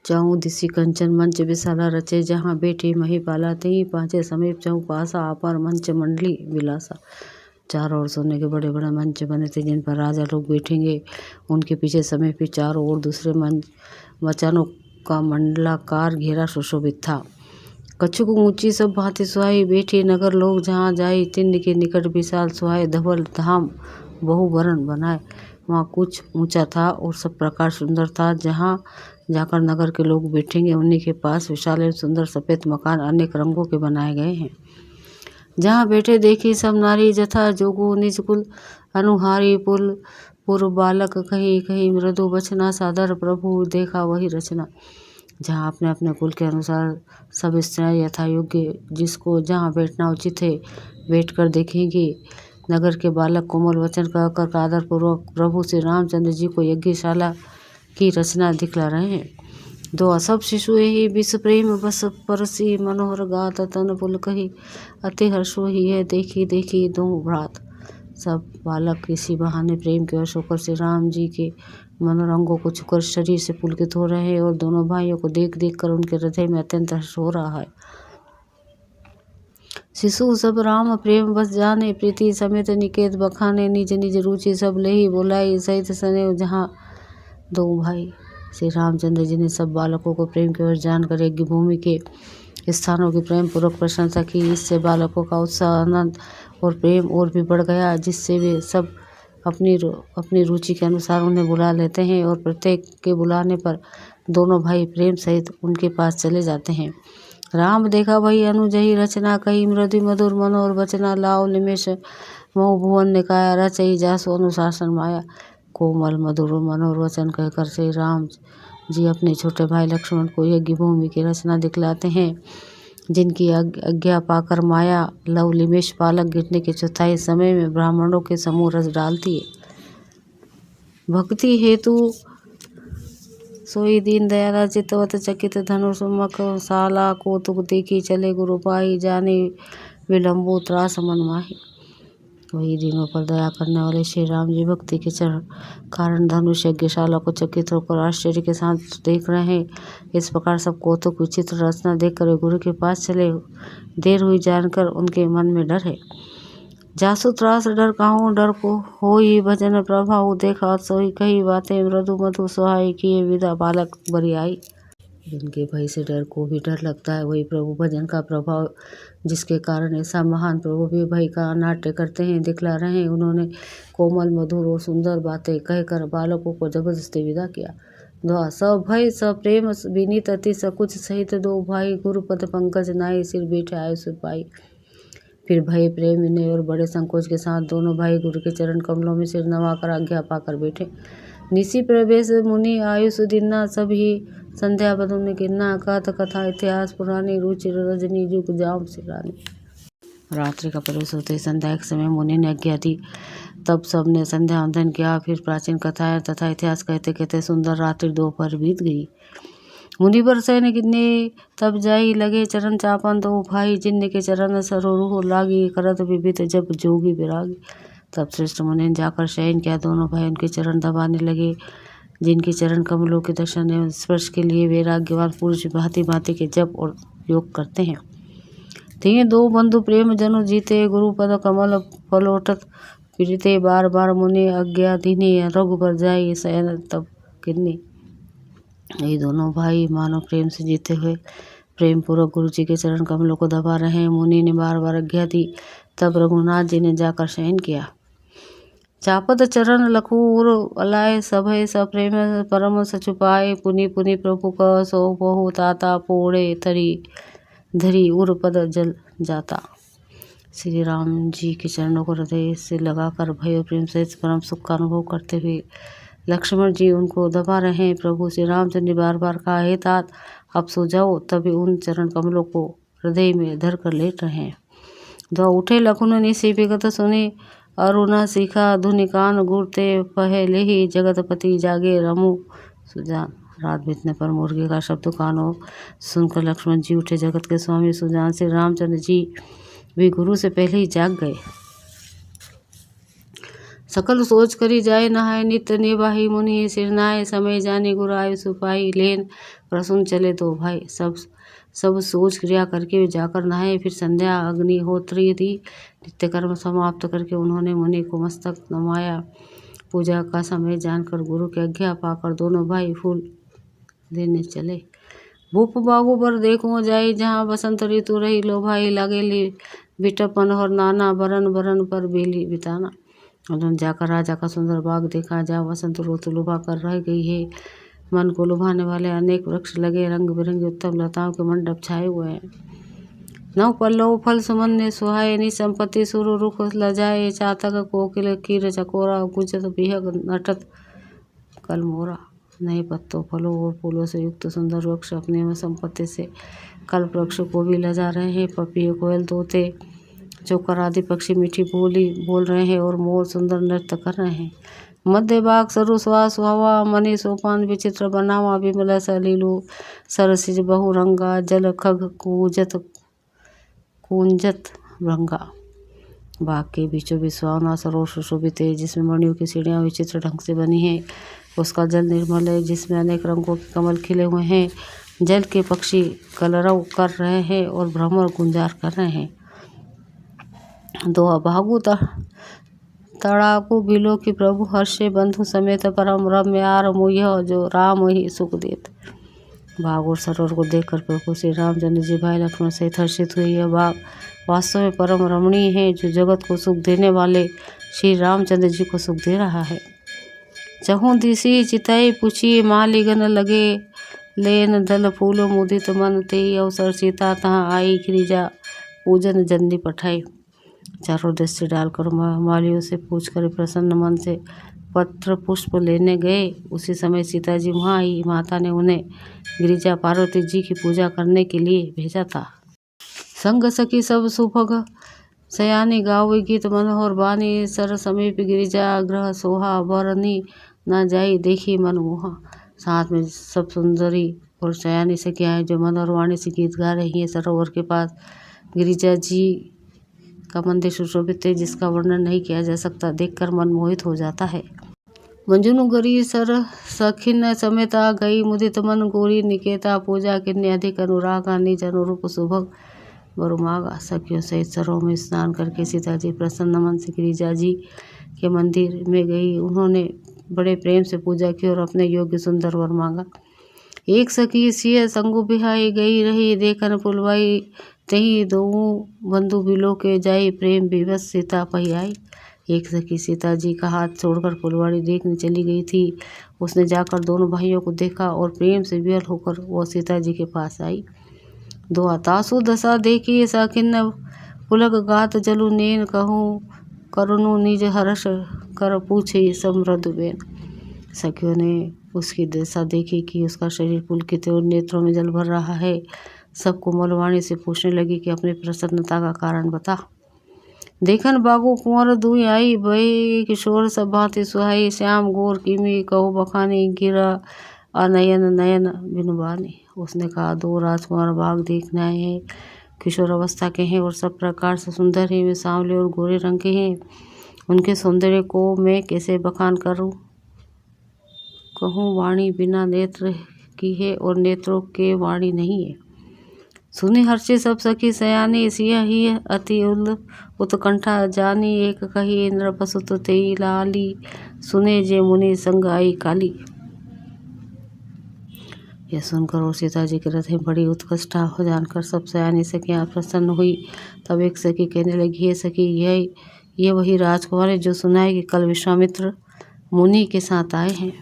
चहु दिसि कंचन मंच विशाला रचे, जहाँ बैठी महिपाला तिहि पाँचे समीप चहु पासा, अपर मंच मंडली विलासा। चारों ओर सोने के बड़े बड़े मंच बने थे जिन पर राजा लोग बैठेंगे। उनके पीछे समीप ही चारों ओर दूसरे मचानों का मंडलाकार घेरा सुशोभित था। कछुक ऊंची सब भांति सुहाई, बैठी नगर लोग जहाँ जाई, तिन्नी के निकट विशाल सुहाए, धवल धाम बहुवरण बनाए। वहाँ कुछ ऊंचा था और सब प्रकार सुंदर था। जहाँ जाकर नगर के लोग बैठेंगे उन्हीं के पास विशाल एवं सुंदर सफेद मकान अनेक रंगों के बनाए गए हैं। जहाँ बैठे देखी सब नारी, जथा जोगु निज कुल, अनुहारी पुल पूर्व बालक कहीं कहीं, मृदु बचना सादर प्रभु देखा वही रचना। जहाँ अपने अपने कुल के अनुसार सब स्त्रियाँ यथा योग्य जिसको जहाँ बैठना उचित है बैठकर देखेंगी। नगर के बालक कोमल वचन कहकर आदर पूर्वक प्रभु श्री रामचंद्र जी को यज्ञशाला की रचना दिखला रहे हैं। दो सब शिशु ही विष प्रेम बस परसी, मनोहर गात तन पुल कही, अति हर्षो ही है देखी देखी दो भ्रात। सब बालक किसी बहाने प्रेम के वश होकर श्री राम जी के मनोरंगों को छूकर शरीर से पुलकित हो रहे हैं और दोनों भाइयों को देख देख कर उनके हृदय में अत्यंत हर्ष हो रहा है। शिशु सब राम प्रेम बस जाने, प्रीति समेत निकेत बखाने, निज निज रुचि सब लेही बोलाई, सहित सने जहाँ दो भाई। श्री रामचंद्र जी ने सब बालकों को प्रेम के वश जानकर यज्ञ भूमि के स्थानों की प्रेम पूर्वक प्रशंसा की। इससे बालकों का उत्साह, आनंद और प्रेम और भी बढ़ गया, जिससे वे सब अपनी रुचि के अनुसार उन्हें बुला लेते हैं और प्रत्येक के बुलाने पर दोनों भाई प्रेम सहित उनके पास चले जाते हैं। राम देखा वही अनुजही रचना, कही मृदु मधुर मनोहर बचना, लाओ निमेष मोह भुवन निकाया, रचई जासु अनुशासन माया। कोमल मधुर मनोहर वचन कहकर श्री राम जी अपने छोटे भाई लक्ष्मण को यज्ञ भूमि की रचना दिखलाते हैं, जिनकी आज्ञा पाकर माया लव लिमेश पालक गिरने के चौथाई समय में ब्राह्मणों के समूह रस डालती है। भक्ति हेतु सोई दीन दयाला, चित्तवत चकित धनुष मख साला, कौतुक देखी चले गुरु पाई, जाने विलंबो त्रास मन माही। वही दिनों पर दया करने वाले श्री राम जी भक्ति के कारण धनुष यज्ञशाला को चकित होकर आश्चर्य के साथ देख रहे हैं। इस प्रकार सब कौतुक विचित्र रचना देखकर वे गुरु के पास चले। देर हुई जानकर उनके मन में डर है। जासु त्रास डर कहूँ, डर को हो ही भजन प्रभाव, देखा सोई कही बातें मृदु मधु सुहाई, किए विदा बालक बरी आई। जिनके भय से डर को भी डर लगता है, वही प्रभु भजन का प्रभाव जिसके कारण ऐसा महान प्रभु भी भय का नाट्य करते हैं दिखला रहे हैं। उन्होंने कोमल मधुर और सुंदर बातें कहकर बालकों को जबरदस्ती विदा किया। दुआ सब भय सब प्रेम विनीत अति सकुच, सहित दो भाई गुरुपद पंकज नाई, सिर बैठे आयु सुर पाई। फिर भय प्रेम विनय और बड़े संकोच के साथ दोनों भाई गुरु के चरण कमलों में सिर नवाकर आज्ञा पाकर बैठे। निशी प्रवेश मुनि आयुष दिन्ना, सभी संध्या बधुन किन्ना, कथ कथा इतिहास पुरानी, रुचि रजनी जुग जाम सिरानी। रात्रि का प्रवेश होते ही संध्या के समय मुनि ने आज्ञा दी। तब सबने संध्या वंदन किया। फिर प्राचीन कथाएं तथा इतिहास कहते कहते सुंदर रात्रि दोपहर बीत गई। मुनि पर सैन किन्ने तब जाई, लगे चरण चापन दो भाई, जिन्ने के चरण सरोह लागी, करत विविध जब जोगी विरागी। तब श्रेष्ठ मुनि ने जाकर शयन किया। दोनों भाई उनके चरण दबाने लगे, जिनके चरण कमलों के दर्शन एवं स्पर्श के लिए वैराग्यवान पुरुष भांति भांति के जप और योग करते हैं। तिये दो बंधु प्रेम जनु जीते, गुरुपद कमल पलोटत पीड़िते, बार बार मुनि आज्ञा दीनी, रघुबर जाई शयन तब किन्नी। ये दोनों भाई मानो प्रेम से जीते हुए प्रेम पूर्वक गुरु जी के चरण कमलों को दबा रहे हैं। मुनि ने बार बार आज्ञा दी। तब रघुनाथ जी ने जाकर शयन किया। चापत चरण लखूर अलाय, सभय सप्रेम परम सचुपाए, पुनि पुनि प्रभु का सो बहु ताता, पोड़े तरी धरी उर पद जल जाता। श्री राम जी के चरणों को हृदय से लगाकर भय और प्रेम सहित परम सुख का अनुभव करते हुए लक्ष्मण जी उनको दबा रहे हैं। प्रभु श्री रामचंद्र ने बार बार कहा, हे तात अब सो जाओ। तभी उन चरण कमलों को हृदय में धर कर लेट रहे हैं। दो उठे लखुन निसी विगत सुने, अरुणा सीखा धुनि कान गुरते, पहले ही जगतपति जागे रमु सुजान। रात बीतने पर मुर्गे का शब्द कानों सुनकर लक्ष्मण जी उठे। जगत के स्वामी सुजान श्री रामचंद्र जी भी गुरु से पहले ही जाग गए। सकल सोच करी जाए नहाय नित्य निभाही मुनि सिरनाए समय जाने गुराय सुपाही लेन प्रसून चले दो भाई। सब सोच क्रिया करके जाकर नहाए। फिर संध्या अग्निहोत्री दी नित्य कर्म समाप्त करके उन्होंने मुनि को मस्तक नमाया। पूजा का समय जानकर गुरु की आज्ञा पाकर दोनों भाई फूल देने चले। भूप बागु पर देखो जाए जहाँ बसंत ऋतु रही लो भाई लगेली बिटपन और नाना बरन बरन पर बेली बिताना। उन्होंने जाकर राजा का सुंदर बाग देखा जहाँ बसंत ऋतु लुभा कर रह गई है। मन को लुभाने वाले अनेक वृक्ष लगे, रंग बिरंगे उत्तम लताओं के मंडप छाए हुए हैं। नव पल्लव फल सुमन सुहाए निसंपत्ति सुरु रुख लजाए चातक कोकिल कीर चकोरा गुजत बिहग नटत कलमोरा। नए पत्तों फलों और फूलों से युक्त सुंदर वृक्ष अपने में संपत्ति से कल्प वृक्ष को भी लजा रहे हैं। पपीहे कोयल तोते चौकर आदि पक्षी मीठी बोली बोल रहे हैं और मोर सुंदर नृत्य कर रहे हैं। मध्य बाग सरु सुहास सुहावा मणि सोपान विचित्र बनावा विमल सलीलु सरसिज बहु रंगा जल खग कूंजत भृंगा। बाग के बीचों बीच सुहावना सरोवर सुशोभित है जिसमें मणियों की सीढ़ियाँ विचित्र ढंग से बनी है। उसका जल निर्मल है जिसमें अनेक रंगों के कमल खिले हुए हैं। जल के पक्षी कलरव कर रहे हैं और भ्रमर गुंजार कर रहे हैं। दोहा भागु तड़ाकू बिलो की प्रभु हर्षे बंधु समेत परम रम्य आर मुह्य जो राम ही सुख देत। बाग और सरोवर को देखकर प्रभु श्री रामचंद्र जी भाई लक्ष्मण सहित हर्षित हुए। यह बाग वास्तव में परम रमणीय है जो जगत को सुख देने वाले श्री रामचंद्र जी को सुख दे रहा है। चहु दिशी चिताई पूछी मालिगन लगे लेन दल फूलो मुदित मन ते अवसर सीता तहाँ आई गिरिजा पूजन जन्दी पठाई। चारों दृष्टि डालकर मालियों से पूछकर प्रसन्न मन से पत्र पुष्प लेने गए। उसी समय सीता जी वहाँ आई। माता ने उन्हें गिरिजा पार्वती जी की पूजा करने के लिए भेजा था। संग सखी सब सुभग सयानी गावे गीत मनोहर बानी सर समीप गिरिजा ग्रह सोहा बरनी न जाई देखी मन मोहा। साथ में सब सुंदरी और सयानी सखियाँ हैं जो मनोहर वाणी से गीत गा रही हैं। सरोवर के पास गिरिजा जी का मंदिर सुशोभित है जिसका वर्णन नहीं किया जा सकता, देखकर मन मोहित हो जाता है। मंजुनु गरी सर सखिन समेता गई मुदित मन गोरी निकेता पूजा किन्ने अधिक अनुरागा निज अनुरूप सुभग बरुमागा। सखियों सहित सरोवर में स्नान करके सीता जी प्रसन्न मन से गिरिजा जी के मंदिर में गई। उन्होंने बड़े प्रेम से पूजा की और अपने योग्य सुंदर वर मांगा। एक सखी सिय संगु बिहाई गई रही देखन पुलवाई तही दो बंधु बिलो के जाई प्रेम विवश सीता पही आई। एक सखी सीता जी का हाथ छोड़कर फुलवाड़ी देखने चली गई थी। उसने जाकर दोनों भाइयों को देखा और प्रेम से विवल होकर वह सीता जी के पास आई। दोहा तासु दशा देखी साखिन पुलक गात जलु नैन कहूँ करुणु निज हर्ष कर पूछे समृद्ध बेन। सखियों ने उसकी दशा देखी कि उसका शरीर पुलकित और नेत्रों में जल भर रहा है। सबको मलवाणी से पूछने लगी कि अपनी प्रसन्नता का कारण बता। देखन बागो कुंवर दुई आई बहे किशोर सब भांति सुहाई श्याम गोर किमी कहो बखानी गिरा अनयन नयन बिनुबानी। उसने कहा दो राजकुमार बाग देखने आए हैं, किशोर अवस्था के हैं और सब प्रकार से सुंदर हैं। वे सांवले और गोरे रंग के हैं। उनके सौंदर्य को मैं कैसे बखान करूं, कहूँ वाणी बिना नेत्र की है और नेत्रों के वाणी नहीं है। सुनी हर्षे सब सखी सयानी सिया ही अति उत्कंठा जानी एक कही इंद्र पसुत तेई लाली सुने जे मुनि संग आई काली। यह सुनकर और सीता जी के हृदय बड़ी उत्कंठा हो जानकर सब सयानी सखियाँ प्रसन्न हुई। तब एक सखी कहने लगी, हे सखी ये वही राजकुमार है जो सुना है कि कल विश्वामित्र मुनि के साथ आए हैं।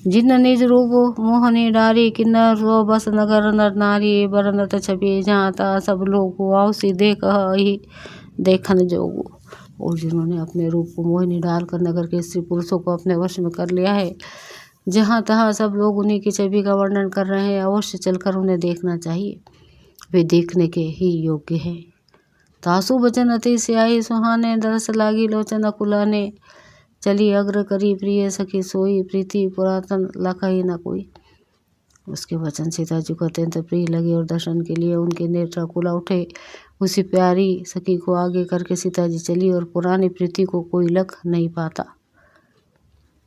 जिन निज रूप मोहनी डारी किन्नर रो बस नगर नर नारी बरनत छवि जाता सब लोग आवसी देख ही देखन जोगु। और जिन्होंने अपने रूप को मोहिनी डालकर नगर के स्त्री पुरुषों को अपने वश में कर लिया है, जहाँ तहाँ सब लोग उन्हीं की छवि का वर्णन कर रहे हैं। अवश्य चलकर उन्हें देखना चाहिए, वे देखने के ही योग्य हैं। तासु बचन अति स्याही सुहाने दरस लागी लोचन अकुलाने चली अग्र करी प्रिय सखी सोई प्रीति पुरातन लखई न कोई। उसके वचन सीता जी को अत्यंत प्रिय लगे और दर्शन के लिए उनके नेत्र कुला उठे। उसी प्यारी सखी को आगे करके सीता जी चली और पुरानी प्रीति को कोई लख नहीं पाता।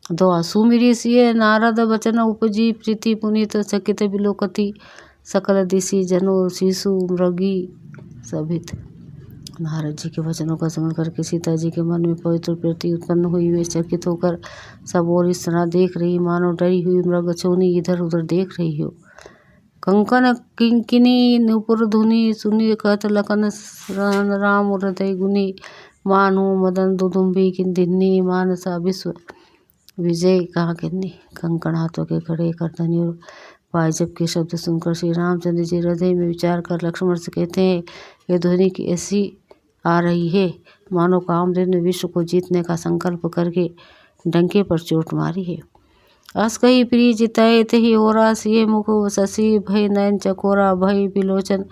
दो सुमिरी सिय नारद वचन उपजी प्रीति पुनीत चकित बिलोकति सकल दिशि जनो शिशु मृगी सभित। नारद जी के वचनों का स्मरण करके सीता जी के मन में पवित्र प्रीति उत्पन्न हुई। वे चकित होकर सब और इस तरह देख रही मानो डरी हुई मृग छोनी इधर उधर देख रही हो। कंकन किंकिनी नुपुर धुनि सुनि कहत लखन राम हृदय गुनी मानो मदन दुदुम्बी किंदिन्नी मानसा विश्व विजय कहा किन्नी। कंकण हाथों के खड़े करधनी और पायजब के शब्द सुनकर श्री रामचंद्र जी हृदय में विचार कर लक्ष्मण से कहते हैं, ये ध्वनि की ऐसी आ रही है मानो कामदेव ने विश्व को जीतने का संकल्प करके डंके पर चोट मारी है। अस कही प्रिय जिताए तही ओरा सिए मुख शशि भय नयन चकोरा भय बिलोचन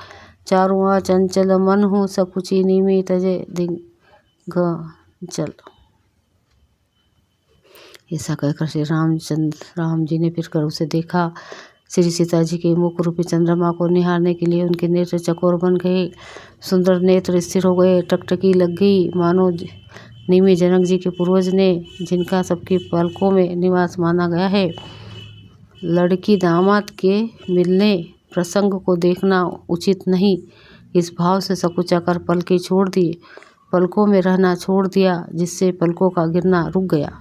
चारुआ चंचल मन हूँ सकुची नीमी तजय दिग चल। ऐसा कहकर श्री राम जी ने फिर कर उसे देखा। श्री सीता जी के मुख रूपी चंद्रमा को निहारने के लिए उनके नेत्र चकोर बन गए, सुंदर नेत्र स्थिर हो गए, टकटकी लग गई मानो निमि जनक जी के पूर्वज ने जिनका सबकी पलकों में निवास माना गया है। लड़की दामाद के मिलने प्रसंग को देखना उचित नहीं, इस भाव से सकुचा कर पलकें छोड़ दी, पलकों में रहना छोड़ दिया, जिससे पलकों का गिरना रुक गया।